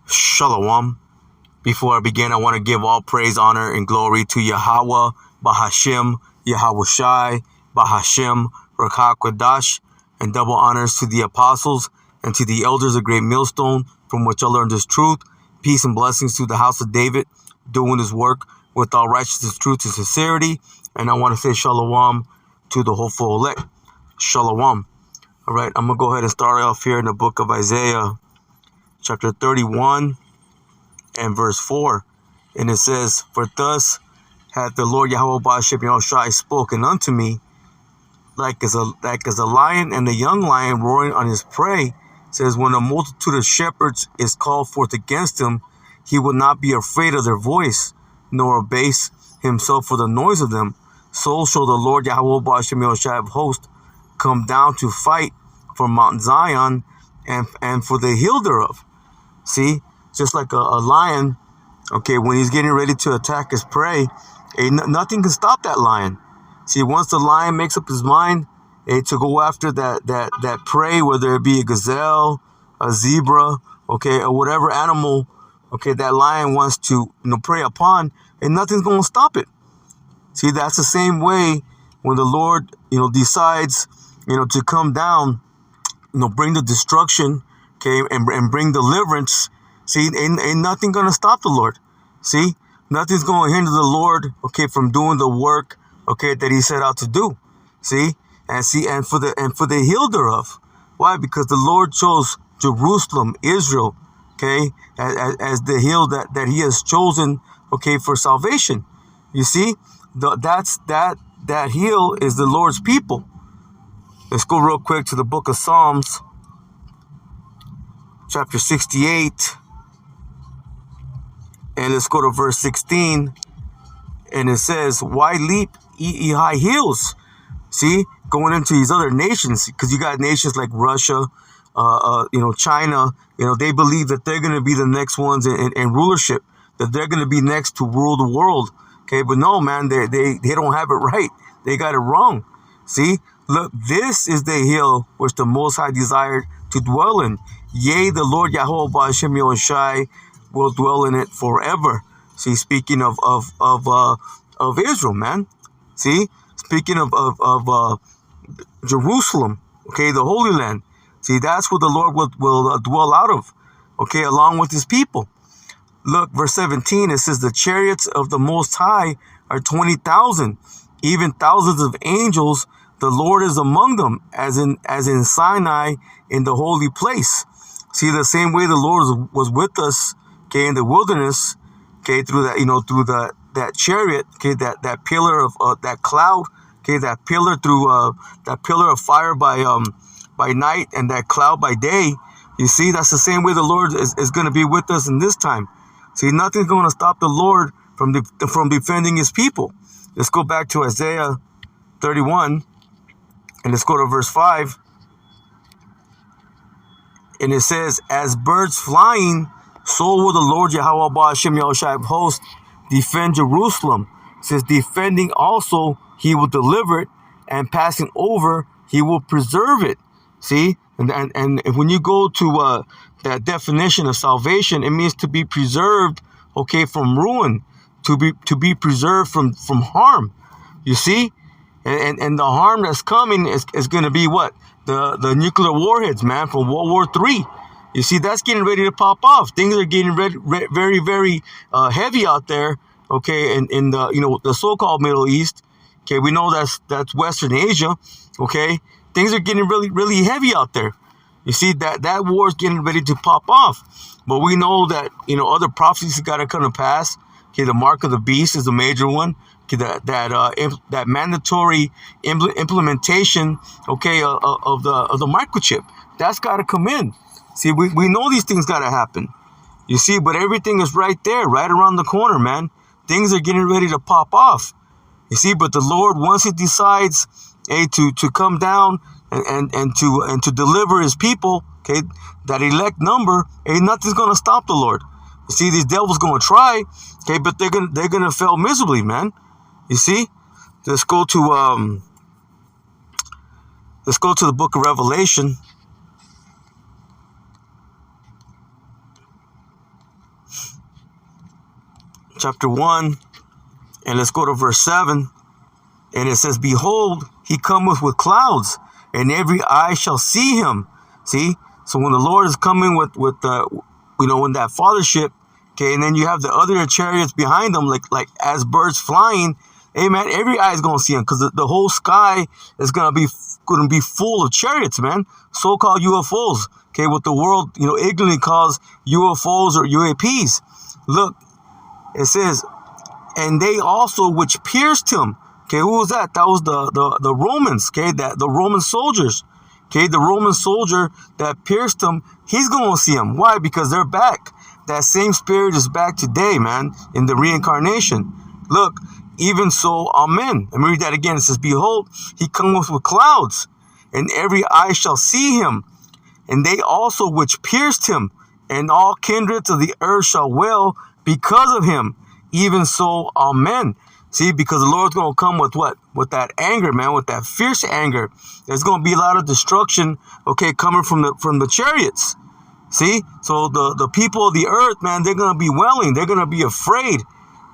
Shalom. Before I begin, I want to give all praise, honor, and glory to Yahweh, Bahashim, Yahweh Shai, Bahashim, Rakha Kodash, and double honors to the apostles and to the elders of Great Millstone, from which I learned this truth. Peace and blessings to the house of David, doing his work with all righteousness, truth, and sincerity. And I want to say shalom to the hopeful elect. Shalom. All right, I'm going to go ahead and start off here in the book of Isaiah, chapter 31 and verse 4. And it says, "For thus hath the Lord Yahweh Ba'ashem Yahushai spoken unto me, like as a lion and a young lion roaring on his prey. Says, when a multitude of shepherds is called forth against him, he will not be afraid of their voice, nor abase himself for the noise of them. So shall the Lord Yahweh Ba'ashem Yahushai of hosts come down to fight for Mount Zion and for the hill thereof." See, just like a lion, okay, when he's getting ready to attack his prey, nothing can stop that lion. See, once the lion makes up his mind to go after that prey, whether it be a gazelle, a zebra, okay, or whatever animal, okay, that lion wants to prey upon, and nothing's going to stop it. See, that's the same way when the Lord, decides, to come down, bring the destruction, okay, and bring deliverance. See, ain't nothing going to stop the Lord. See, nothing's going to hinder the Lord, okay, from doing the work, okay, that he set out to do. See, and for the hill thereof. Why? Because the Lord chose Jerusalem, Israel, okay, as the hill that he has chosen, okay, for salvation. You see, that hill is the Lord's people. Let's go real quick to the book of Psalms, chapter 68, and let's go to verse 16, and it says, "Why leap ye high hills?" See, going into these other nations, because you got nations like Russia, China, they believe that they're going to be the next ones in rulership, that they're going to be next to rule the world. Okay, but no, man, they don't have it right. They got it wrong. See, look, this is the hill which the Most High desired to dwell in. Yea, the Lord Yahweh Ba'ashem Yahushai will dwell in it forever. See, speaking of Israel, man. See, speaking of Jerusalem, okay, the Holy Land. See, that's where the Lord will dwell out of, okay, along with his people. Look, verse 17, it says, "The chariots of the Most High are 20,000, even thousands of angels. The Lord is among them, as in Sinai, in the holy place." See, the same way the Lord was with us, okay, in the wilderness, okay, through that, that chariot, okay, that pillar of that cloud, okay, that pillar through that pillar of fire by night and that cloud by day. You see, that's the same way the Lord is going to be with us in this time. See, nothing's going to stop the Lord from defending his people. Let's go back to Isaiah 31, and let's go to verse 5. And it says, "As birds flying, so will the Lord Yahweh Ba'ashem Yahushai of hosts defend Jerusalem." It says, "Defending also he will deliver it, and passing over he will preserve it." See, and when you go to that definition of salvation, it means to be preserved, okay, from ruin, to be preserved from harm. You see, and the harm that's coming is going to be what? The nuclear warheads, man, from World War III. You see, that's getting ready to pop off. Things are getting very, very heavy out there, okay, in the the so-called Middle East. Okay, we know that's Western Asia, okay. Things are getting really, really heavy out there. You see, that war is getting ready to pop off. But we know that, other prophecies got to come to pass. Okay, the mark of the beast is a major one. Okay, that mandatory implementation, okay, of the microchip, that's got to come in. See, we know these things got to happen. You see, but everything is right there, right around the corner, man. Things are getting ready to pop off. You see, but the Lord, once he decides, to come down and to deliver his people, okay, that elect number, nothing's gonna stop the Lord. You see, these devils gonna try, okay, but they're gonna fail miserably, man. You see, let's go to the book of Revelation, chapter 1, and let's go to verse 7. And it says, behold, he cometh with clouds, and every eye shall see him. See? So when the Lord is coming with in that fathership, okay, and then you have the other chariots behind them, like as birds flying, hey man, every eye is gonna see him, because the whole sky is gonna be full of chariots, man. So-called UFOs, okay, what the world ignorantly calls UFOs or UAPs. Look, it says, and they also which pierced him. Okay, who was that? That was the Romans, okay, the Roman soldiers. Okay, the Roman soldier that pierced him, he's going to see him. Why? Because they're back. That same spirit is back today, man, in the reincarnation. Look, even so, amen. Let me read that again. It says, behold, he cometh with clouds, and every eye shall see him. And they also which pierced him, and all kindreds of the earth shall wail because of him. Even so, amen. See, because the Lord's going to come with what? With that anger, man, with that fierce anger. There's going to be a lot of destruction, okay, coming from the chariots. See? So the people of the earth, man, they're going to be wailing. They're going to be afraid.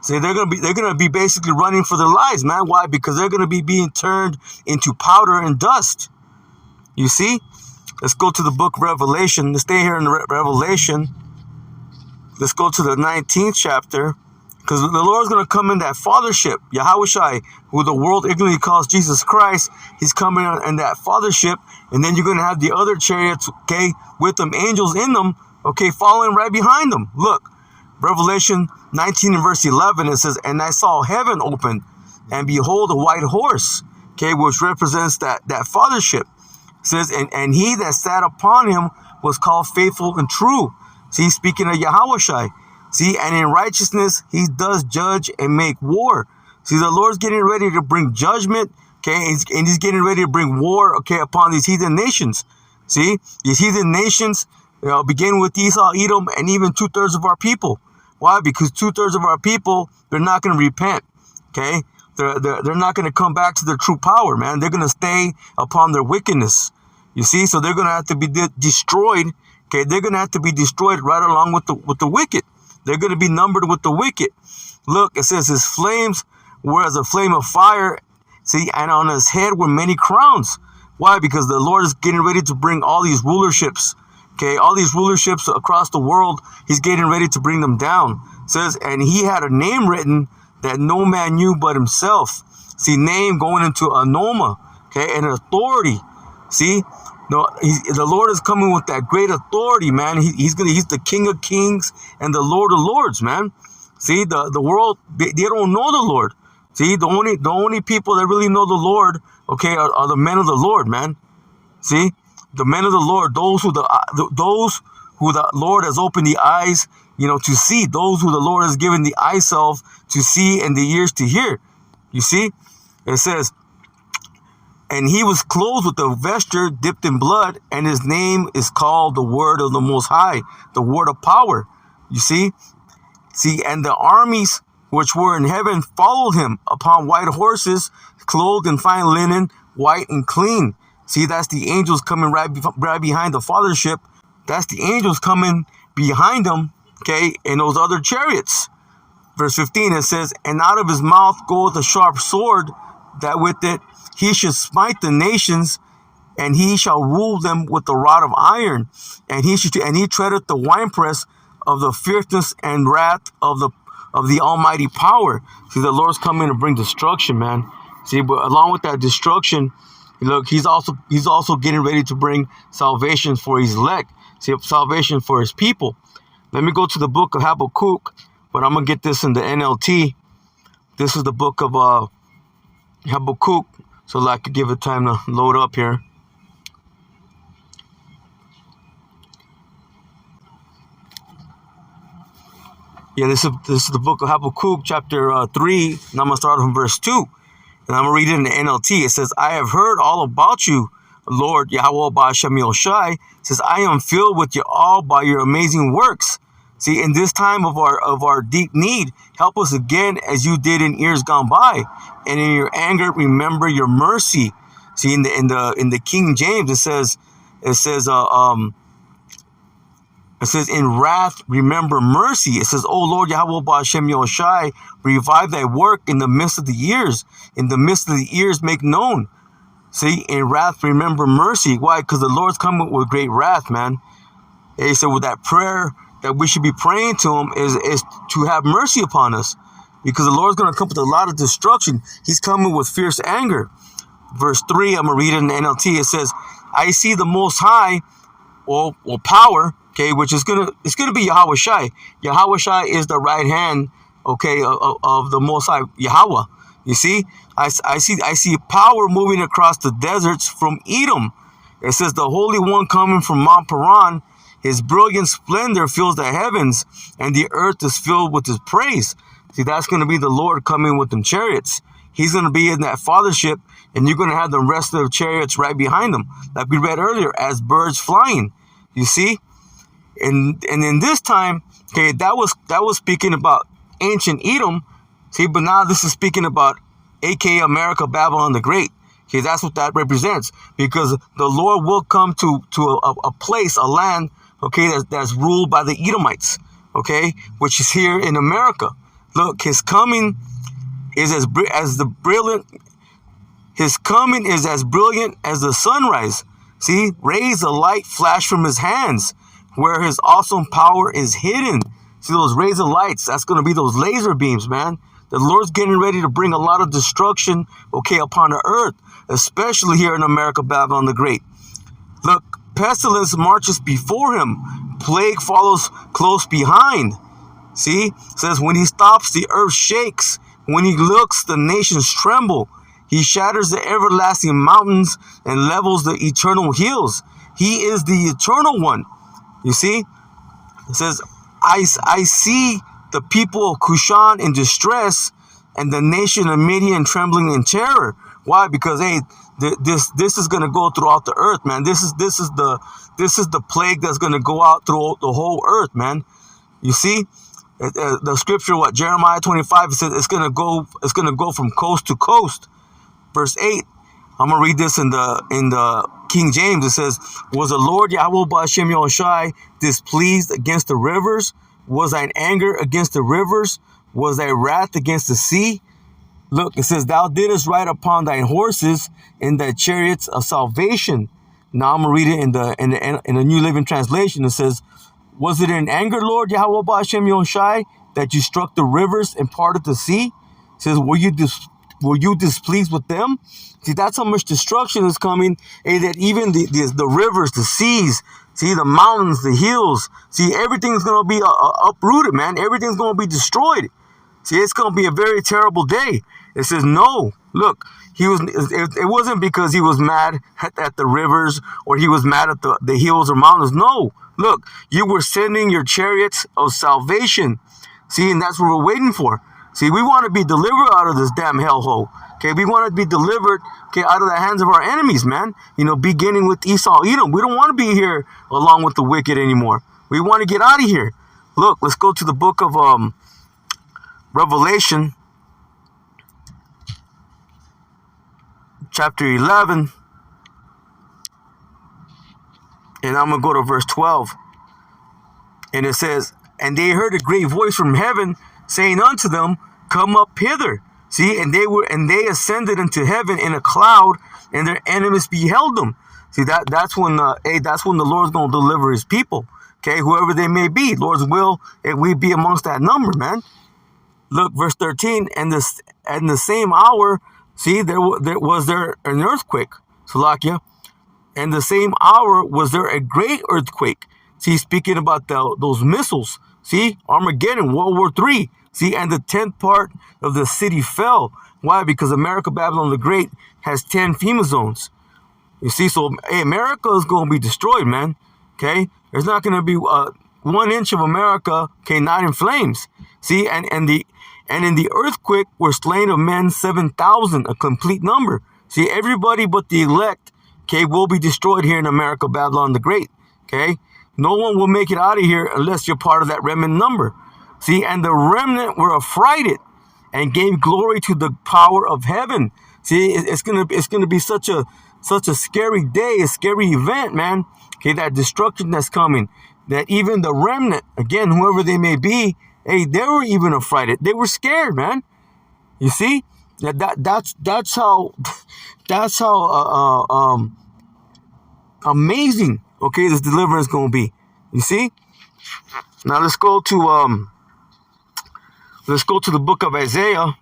See, they're going to be basically running for their lives, man. Why? Because they're going to be being turned into powder and dust. You see? Let's go to the book of Revelation. Let's stay here in Revelation. Let's go to the 19th chapter. Because the Lord's going to come in that fathership, Yahushai, who the world ignorantly calls Jesus Christ. He's coming in that fathership. And then you're going to have the other chariots, okay, with them, angels in them, okay, following right behind them. Look, Revelation 19 and verse 11, it says, and I saw heaven open, and behold, a white horse, okay, which represents that fathership. It says, and he that sat upon him was called faithful and true. See, speaking of Yahushai. See, and in righteousness, he does judge and make war. See, the Lord's getting ready to bring judgment, okay, and he's getting ready to bring war, okay, upon these heathen nations. See, these heathen nations, begin with Esau, Edom, and even 2/3 of our people. Why? Because 2/3 of our people, they're not going to repent, okay? They're not going to come back to their true power, man. They're going to stay upon their wickedness. You see, so they're going to have to be destroyed, okay? They're going to have to be destroyed right along with the wicked. They're going to be numbered with the wicked. Look, it says his flames were as a flame of fire. See, and on his head were many crowns. Why? Because the Lord is getting ready to bring all these rulerships. Okay, all these rulerships across the world, he's getting ready to bring them down. It says, and he had a name written that no man knew but himself. See, name going into a noma, okay, and authority. See, no, the Lord is coming with that great authority, man. He's the King of Kings and the Lord of Lords, man. See, the world, they don't know the Lord. See, the only people that really know the Lord, okay, are the men of the Lord, man. See, the men of the Lord, those who the Lord has opened the eyes, to see, those who the Lord has given the eyeself to see and the ears to hear. You see, it says, and he was clothed with a vesture dipped in blood, and his name is called the Word of the Most High, the Word of Power. You see? See, and the armies which were in heaven followed him upon white horses, clothed in fine linen, white and clean. See, that's the angels coming right behind the fathership. That's the angels coming behind them, okay, in those other chariots. Verse 15, it says, and out of his mouth goeth a sharp sword, that with it he should smite the nations, and he shall rule them with the rod of iron, and he treadeth the winepress of the fierceness and wrath of the almighty power. See, the Lord's coming to bring destruction, man. See, but along with that destruction, look, he's also getting ready to bring salvation for his elect. See, salvation for his people. Let me go to the book of Habakkuk, but I'm gonna get this in the NLT. This is the book of Habakkuk, so that I could give it time to load up here. Yeah, this is the book of Habakkuk, chapter 3, and I'm going to start from verse 2. And I'm going to read it in the NLT. It says, I have heard all about you, Lord Yahweh Ba'Shem Yoshai. It says, I am filled with you all by your amazing works. See, in this time of our deep need, help us again as you did in years gone by. And in your anger, remember your mercy. See, in the King James, it says, It says, in wrath, remember mercy. It says, O Lord Yahweh Ba'Shem Yoshai, revive thy work in the midst of the years. In the midst of the years, make known. See, in wrath, remember mercy. Why? Because the Lord's coming with great wrath, man. He said, with that prayer that we should be praying to him is to have mercy upon us. Because the Lord's going to come with a lot of destruction. He's coming with fierce anger. Verse 3, I'm going to read it in the NLT. It says, I see the Most High, or power, okay, which is it's gonna be Yahweh Shai. Yahweh Shai is the right hand, okay, of the Most High Yahweh. You see, I see power moving across the deserts from Edom. It says the Holy One coming from Mount Paran. His brilliant splendor fills the heavens, and the earth is filled with his praise. See, that's going to be the Lord coming with them chariots. He's going to be in that fathership, and you're going to have the rest of the chariots right behind him, like we read earlier, as birds flying. You see, and in this time, okay, that was speaking about ancient Edom. See, but now this is speaking about aka America, Babylon the Great. Okay, that's what that represents, because the Lord will come to a place, a land, okay, that's ruled by the Edomites, okay, which is here in America. Look, his coming is as brilliant. His coming is as brilliant as the sunrise. See, rays of light flash from his hands, where his awesome power is hidden. See those rays of lights? That's going to be those laser beams, man. The Lord's getting ready to bring a lot of destruction, okay, upon the earth, especially here in America, Babylon the Great. Look, pestilence marches before him. Plague follows close behind. See, it says when he stops, the earth shakes. When he looks, the nations tremble. He shatters the everlasting mountains and levels the eternal hills. He is the eternal one. You see, it says, I see the people of Cushan in distress, and the nation of Midian trembling in terror. Why? Because hey, this is going to go throughout the earth, man. This is the plague that's going to go out through the whole earth, man. You see, the scripture, what Jeremiah 25 says, it's going to go from coast to coast. Verse 8. I'm gonna read this in the King James. It says, "Was the Lord Yahweh Ba'Shem Yoshai displeased against the rivers? Was thine anger against the rivers? Was thy wrath against the sea?" Look, it says, "Thou didst ride upon thine horses in thy chariots of salvation." Now I'm gonna read it in the New Living Translation. It says, "Was it in anger, Lord Yahweh Ba'Shem Yoshai, that you struck the rivers and parted the sea?" It says, "Were you displeased with them?" See, that's how much destruction is coming. Hey, that even the rivers, the seas, see, the mountains, the hills, see, everything's going to be uprooted, man. Everything's going to be destroyed. See, it's going to be a very terrible day. It says, no, look, it wasn't because he was mad at the rivers, or he was mad at the hills or mountains. No, look, you were sending your chariots of salvation. See, and that's what we're waiting for. See, we want to be delivered out of this damn hellhole. Okay, we want to be delivered, okay, out of the hands of our enemies, man. You know, beginning with Esau, Edom. We don't want to be here along with the wicked anymore. We want to get out of here. Look, let's go to the book of Revelation, chapter 11. And I'm going to go to verse 12. And it says, "And they heard a great voice from heaven, saying unto them, Come up hither. See, and they ascended into heaven in a cloud, and their enemies beheld them." See, that's when the Lord's gonna deliver his people. Okay, whoever they may be, Lord's will, and we be amongst that number, man. Look, verse 13, and the same hour, see, there was an earthquake, Salakia, and the same hour was there a great earthquake. See, speaking about those missiles. See, Armageddon, World War III. See, and the 10th part of the city fell. Why? Because America, Babylon the Great, has 10 FEMA zones. You see, so hey, America is going to be destroyed, man. Okay, there's not going to be 1 inch of America, okay, not in flames. See, and in the earthquake were slain of men 7,000, a complete number. See, everybody but the elect, okay, will be destroyed here in America, Babylon the Great. Okay, no one will make it out of here unless you're part of that remnant number. See, and the remnant were affrighted and gave glory to the power of heaven. See, it's gonna be such a scary day, a scary event, man. Okay, that destruction that's coming. that even the remnant, again, whoever they may be, hey, they were even affrighted. They were scared, man. You see, that's how amazing, okay, this deliverance gonna be. You see. Now let's go to the book of Isaiah,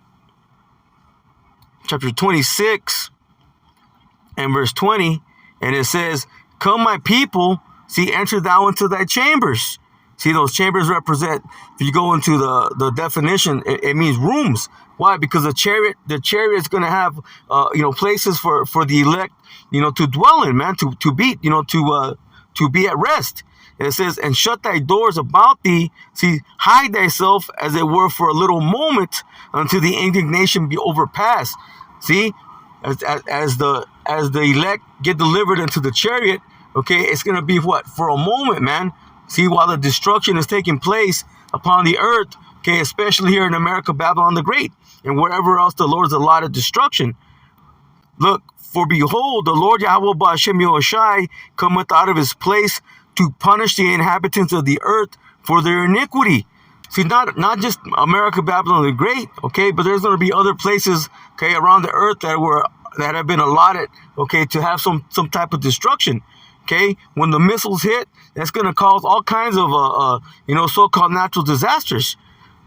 chapter 26 and verse 20, and it says, "Come, my people, see, enter thou into thy chambers." See, those chambers represent, if you go into the definition, it means rooms. Why? Because the chariot is going to have, places for the elect, to dwell in, man, to be, to be at rest. And it says, "And shut thy doors about thee, see, hide thyself as it were for a little moment until the indignation be overpassed." See, as the elect get delivered into the chariot, okay, it's going to be what? For a moment, man. See, while the destruction is taking place upon the earth, okay, especially here in America, Babylon the Great, and wherever else the Lord's allotted destruction. Look, "For behold, the Lord Yahweh Ba'ashem Yahushai cometh out of his place to punish the inhabitants of the earth for their iniquity." See, not just America, Babylon the Great, okay, but there's going to be other places, okay, around the earth that have been allotted, okay, to have some type of destruction. Okay, when the missiles hit, that's going to cause all kinds of, so-called natural disasters.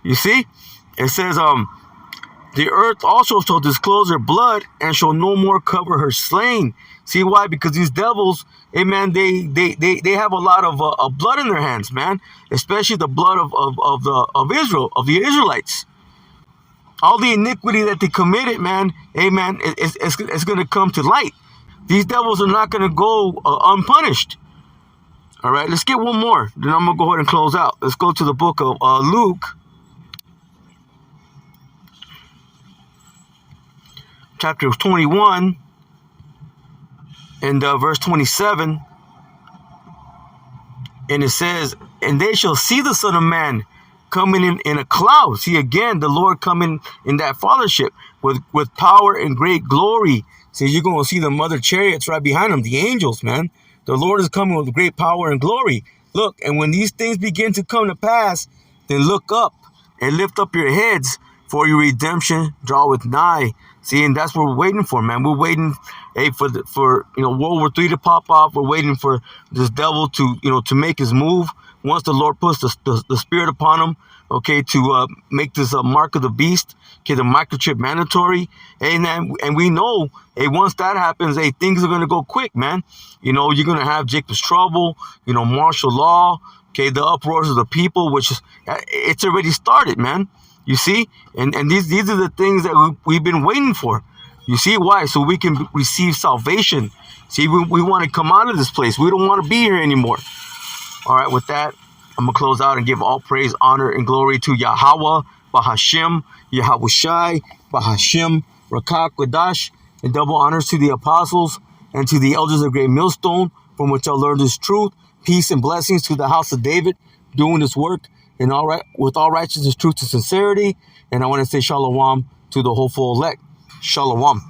You see, it says, "The earth also shall disclose her blood and shall no more cover her slain." See why? Because these devils, hey man, they have a lot of blood in their hands, man. Especially the blood of Israel, of the Israelites. All the iniquity that they committed, man, hey man, it's going to come to light. These devils are not going to go unpunished. All right, let's get one more. Then I'm going to go ahead and close out. Let's go to the book of Luke, chapter 21, and verse 27. And it says, "And they shall see the Son of Man coming in a cloud." See, again, the Lord coming in that fathership with power and great glory. See, you're going to see the mother chariots right behind them, the angels, man. The Lord is coming with great power and glory. Look, and when these things begin to come to pass, then look up and lift up your heads, for your redemption draweth nigh. See, and that's what we're waiting for, man. We're waiting, for World War III to pop off. We're waiting for this devil to make his move. Once the Lord puts the spirit upon him, okay, to make this mark of the beast, okay, the microchip mandatory, and we know, once that happens, things are gonna go quick, man. You're gonna have Jacob's trouble, martial law, okay, the uproars of the people, which is it's already started, man. You see, and these are the things that we've been waiting for. You see why? So we can receive salvation. See, we want to come out of this place. We don't want to be here anymore. All right, with that, I'm going to close out and give all praise, honor, and glory to Yahweh, Bahashem, Yahushai, Bahashem, Rakak, Quadash, and double honors to the apostles and to the elders of Great Millstone, from which I learned this truth. Peace and blessings to the house of David, doing this work and with all righteousness, truth, and sincerity. And I want to say shalom to the hopeful elect. Shalom.